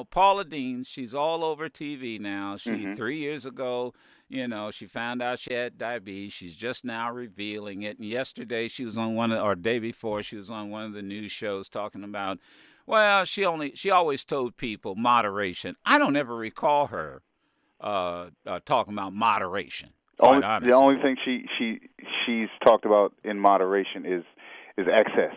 Paula Deen, she's all over TV now. She Hmm. 3 years ago, she found out she had diabetes. She's just now revealing it. And yesterday she was on or day before, she was on one of the news shows talking about, well, she always told people moderation. I don't ever recall her talking about moderation, quite The honestly. only thing she's talked about in moderation is excess.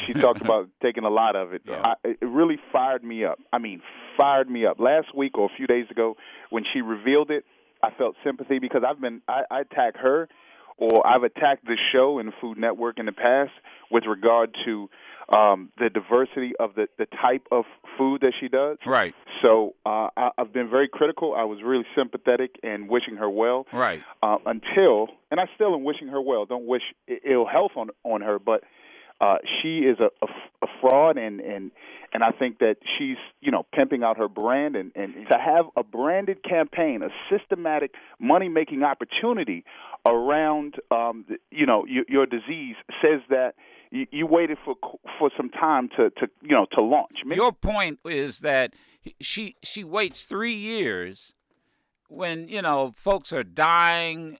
She talked about taking a lot of it. Yeah. It really fired me up. I mean, fired me up. Last week or a few days ago, when she revealed it, I felt sympathy because I attack her, or I've attacked this show and the Food Network in the past with regard to the diversity of the type of food that she does. Right. So I've been very critical. I was really sympathetic and wishing her well. Right. And I still am wishing her well. Don't wish ill health on her, but she is a fraud, and I think that she's pimping out her brand, and to have a branded campaign, a systematic money making opportunity around your disease says that you waited for some time to launch. Your point is that she waits 3 years when folks are dying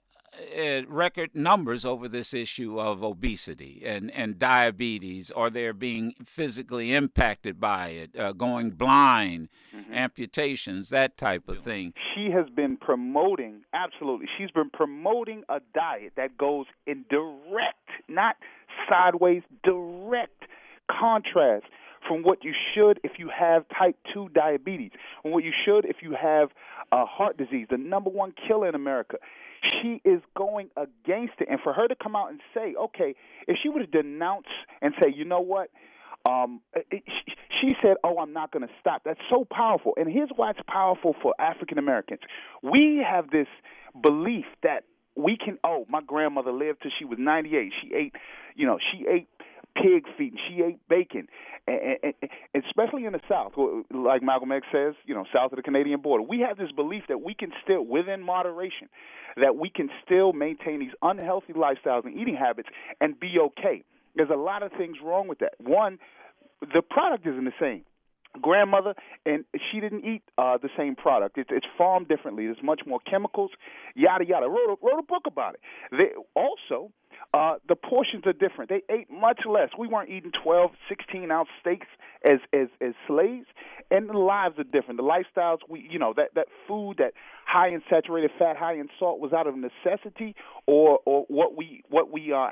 at record numbers over this issue of obesity and diabetes, or they're being physically impacted by it, going blind, amputations, that type of thing. She has been promoting, absolutely, she's been promoting a diet that goes in direct, not sideways, direct contrast from what you should if you have type 2 diabetes, and what you should if you have heart disease, the number one killer in America. She is going against it. And for her to come out and say, okay, if she would have denounced and say, you know what, she said, oh, I'm not going to stop. That's so powerful. And here's why it's powerful for African Americans. We have this belief that we can, my grandmother lived till she was 98. She ate pig feet, and she ate bacon, and especially in the South, like Malcolm X says, south of the Canadian border, we have this belief that we can still, within moderation, that we can still maintain these unhealthy lifestyles and eating habits and be okay. There's a lot of things wrong with that. One, the product isn't the same. Grandmother, and she didn't eat the same product. It's farmed differently. There's much more chemicals, yada, yada. Wrote a book about it. Also, the portions are different. They ate much less. We weren't eating 12, 16-ounce steaks as slaves, and the lives are different. The lifestyles, that food that high in saturated fat, high in salt was out of necessity, or what we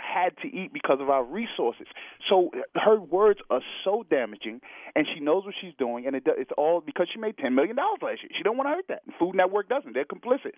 had to eat because of our resources. So her words are so damaging, and she knows what she's doing, and it's all because she made $10 million last year. She don't want to hurt that. Food Network doesn't. They're complicit.